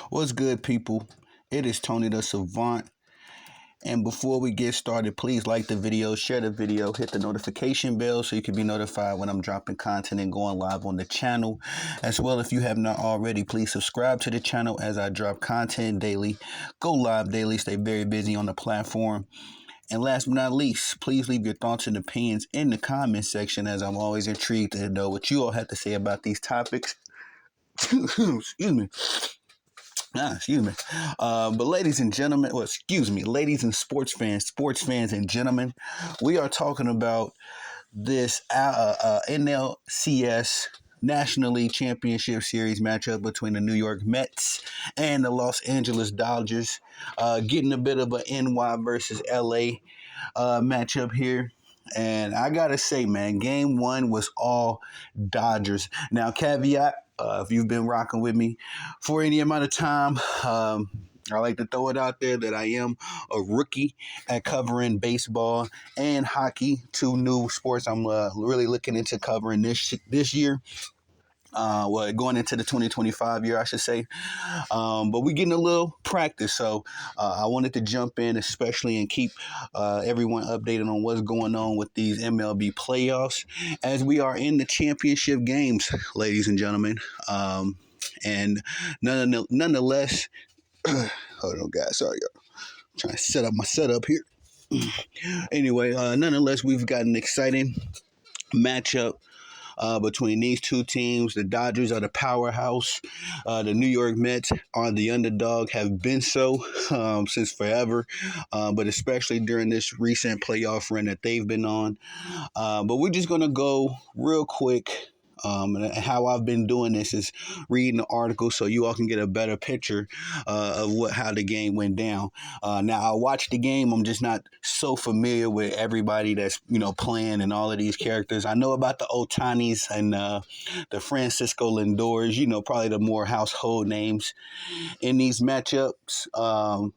What's good, people? It is Tony the Savant. And before we get started, please like the video, share the video, hit the notification bell so you can be notified when I'm dropping content and going live on the channel. As well, if you have not already, please subscribe to the channel as I drop content daily, go live daily, stay very busy on the platform. And last but not least, please leave your thoughts and opinions in the comment section as I'm always intrigued to know what you all have to say about these topics. Excuse me. Excuse me. But ladies and gentlemen, well, excuse me, ladies and sports fans and gentlemen, we are talking about this NLCS National League Championship Series matchup between the New York Mets and the Los Angeles Dodgers. Getting a bit of a NY versus LA matchup here. And I gotta say, man, game one was all Dodgers. Now, caveat, if you've been rocking with me for any amount of time, I like to throw it out there that I am a rookie at covering baseball and hockey, two new sports I'm really looking into covering this year. Going into the 2025 year, I should say. But we're getting a little practice. So I wanted to jump in, especially and keep everyone updated on what's going on with these MLB playoffs as we are in the championship games, ladies and gentlemen. And nonetheless, hold on, guys. Sorry, y'all. I'm trying to set up my setup here. Anyway, nonetheless, we've got an exciting matchup between these two teams. The Dodgers are the powerhouse. The New York Mets are the underdog, have been so since forever, but especially during this recent playoff run that they've been on. But we're just going to go real quick. And how I've been doing this is reading the article so you all can get a better picture of how the game went down. Now I watched the game. I'm just not so familiar with everybody that's playing and all of these characters. I know about the Otanis and the Francisco Lindors. Probably the more household names in these matchups.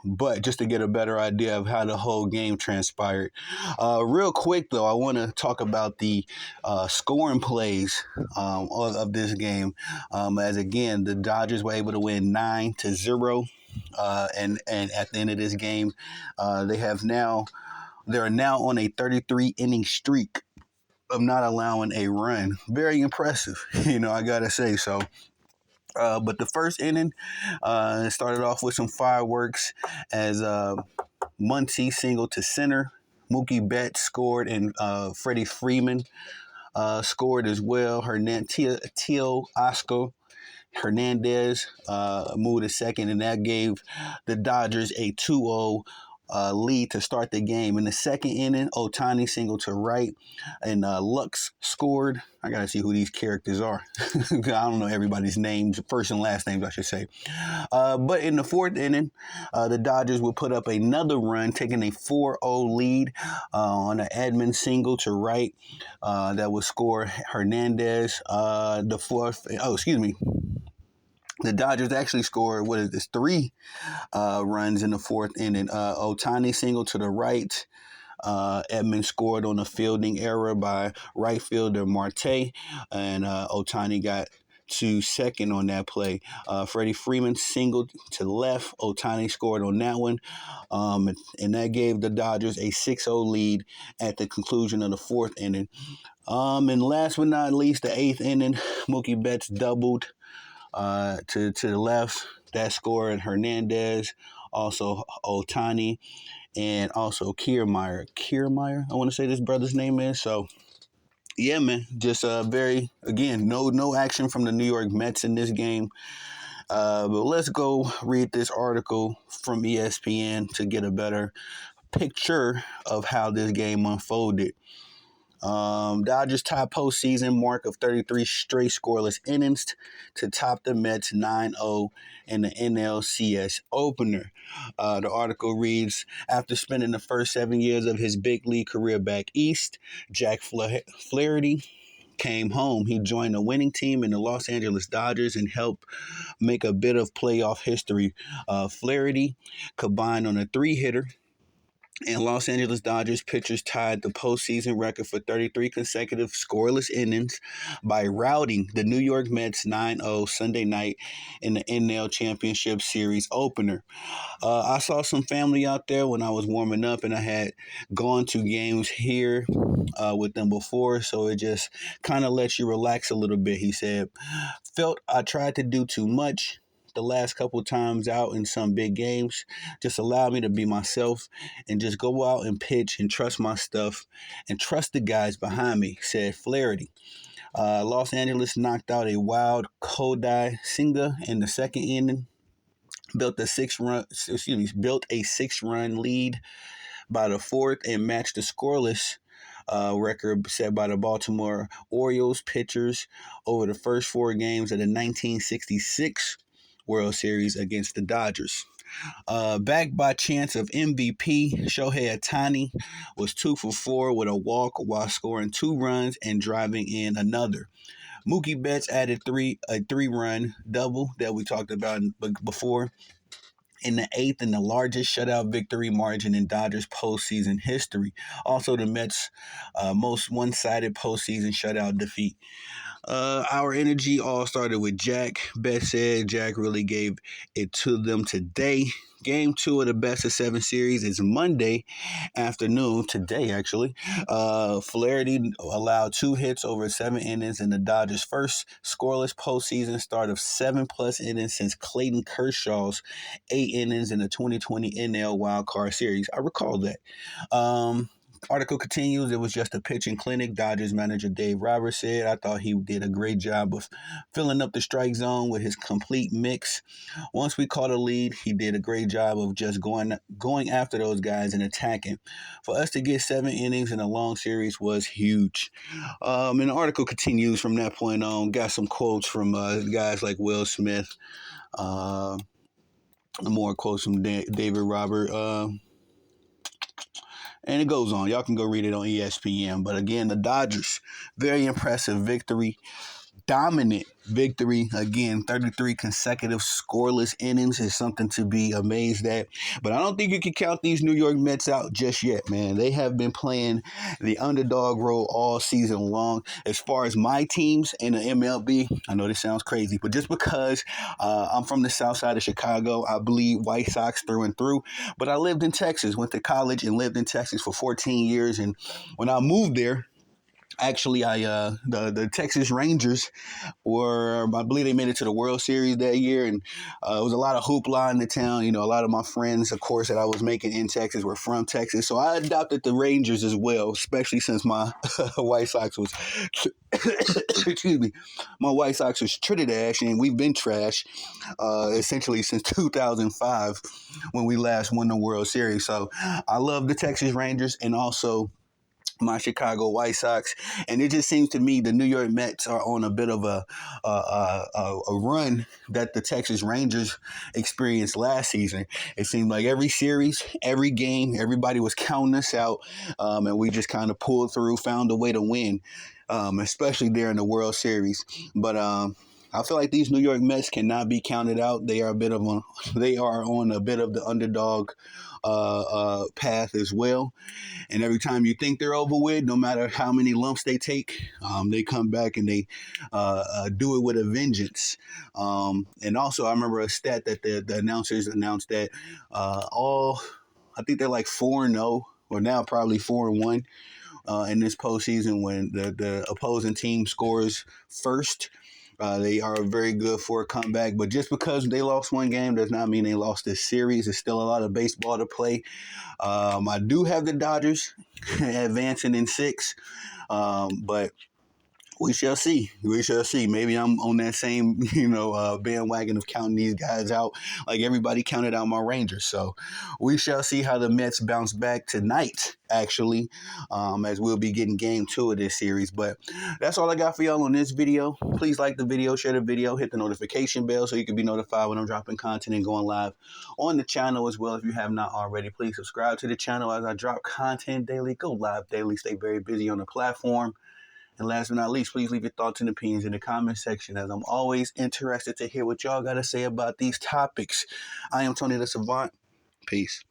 But just to get a better idea of how the whole game transpired. Real quick, though, I want to talk about the scoring plays of this game. As again, the Dodgers were able to win 9-0. And at the end of this game, they are now on a 33 inning streak of not allowing a run. Very impressive, I gotta say so. But the first inning started off with some fireworks as Muncy singled to center. Mookie Betts scored, and Freddie Freeman scored as well. Teal Oscar Hernandez moved to second, and that gave the Dodgers a 2-0 lead to start the game. In the second inning, Otani singled to right, and Lux scored. I gotta see who these characters are. I don't know everybody's names, first and last names, I should say. But in the fourth inning, the Dodgers would put up another run, taking a 4-0 lead on an Edman single to right that would score Hernandez. The Dodgers actually scored, 3 runs in the fourth inning. Otani single to the right. Edman scored on a fielding error by right fielder Marte, and Otani got to second on that play. Freddie Freeman singled to the left. Otani scored on that one, and that gave the Dodgers a 6-0 lead at the conclusion of the fourth inning. And last but not least, the eighth inning, Mookie Betts doubled to the left. That scored Hernandez, also Otani, and also Kiermaier. I want to say this brother's name is. So, yeah, man, just no action from the New York Mets in this game. But let's go read this article from ESPN to get a better picture of how this game unfolded. Dodgers top postseason mark of 33 straight scoreless innings to top the Mets 9-0 in the NLCS opener. The article reads, after spending the first 7 years of his big league career back east, Jack Flaherty came home. He joined a winning team in the Los Angeles Dodgers and helped make a bit of playoff history. Flaherty combined on a 3-hitter And Los Angeles Dodgers pitchers tied the postseason record for 33 consecutive scoreless innings by routing the New York Mets 9-0 Sunday night in the NL Championship Series opener. I saw some family out there when I was warming up, and I had gone to games here with them before, so it just kind of lets you relax a little bit. He said, "Felt I tried to do too much the last couple times out in some big games. Just allow me to be myself and just go out and pitch and trust my stuff and trust the guys behind me," said Flaherty. Los Angeles knocked out a wild Kodai Senga in the second inning, built a 6-run lead by the fourth, and matched the scoreless record set by the Baltimore Orioles pitchers over the first 4 games of the 1966 World Series against the Dodgers. Backed by chance of MVP, Shohei Ohtani was 2 for 4 with a walk while scoring 2 runs and driving in another. Mookie Betts added a 3-run double that we talked about before in the eighth, and the largest shutout victory margin in Dodgers postseason history. Also, the Mets' most one-sided postseason shutout defeat. Our energy all started with Jack. Beth said Jack really gave it to them today. Game 2 of the best of 7 series is Monday afternoon, today actually. Flaherty allowed 2 hits over 7 innings in the Dodgers' first scoreless postseason start of 7+ innings since Clayton Kershaw's 8 innings in the 2020 NL Wild Card Series. I recall that. Article continues, it was just a pitching clinic. Dodgers manager Dave Roberts said, "I thought he did a great job of filling up the strike zone with his complete mix. Once we caught a lead, he did a great job of just going after those guys and attacking. For us to get 7 innings in a long series was huge." And the article continues from that point on. Got some quotes from guys like Will Smith, more quotes from David Robert. And it goes on. Y'all can go read it on ESPN. But again, the Dodgers, very impressive victory. Dominant victory. Again, 33 consecutive scoreless innings is something to be amazed at. But I don't think you can count these New York Mets out just yet, man. They have been playing the underdog role all season long. As far as my teams in the MLB, I know this sounds crazy, but just because I'm from the south side of Chicago, I bleed White Sox through and through. But I lived in Texas, went to college and lived in Texas for 14 years. And when I moved there, actually, the Texas Rangers I believe they made it to the World Series that year, and it was a lot of hoopla in the town. You know, a lot of my friends, of course, that I was making in Texas were from Texas, so I adopted the Rangers as well, especially since my White Sox was, excuse me, my White Sox was Trinidad, and we've been trash essentially since 2005 when we last won the World Series. So I love the Texas Rangers and also my Chicago White Sox, and it just seems to me the New York Mets are on a bit of a run that the Texas Rangers experienced last season. It seemed like every series, every game, everybody was counting us out, and we just kind of pulled through, found a way to win, especially there in the World Series. But I feel like these New York Mets cannot be counted out. They are on a bit of the underdog path as well. And every time you think they're over with, no matter how many lumps they take, they come back and they do it with a vengeance. And also, I remember a stat that the announcers announced that I think they're like 4-0, or now probably 4-1 in this postseason when the opposing team scores first. They are very good for a comeback, but just because they lost one game does not mean they lost this series. There's still a lot of baseball to play. I do have the Dodgers advancing in 6, but we shall see. We shall see. Maybe I'm on that same, bandwagon of counting these guys out like everybody counted out my Rangers. So we shall see how the Mets bounce back tonight, actually, as we'll be getting game 2 of this series. But that's all I got for y'all on this video. Please like the video, share the video, hit the notification bell so you can be notified when I'm dropping content and going live on the channel as well. If you have not already, please subscribe to the channel as I drop content daily, go live daily, stay very busy on the platform. And last but not least, please leave your thoughts and opinions in the comment section, as I'm always interested to hear what y'all got to say about these topics. I am Tony the Savant. Peace.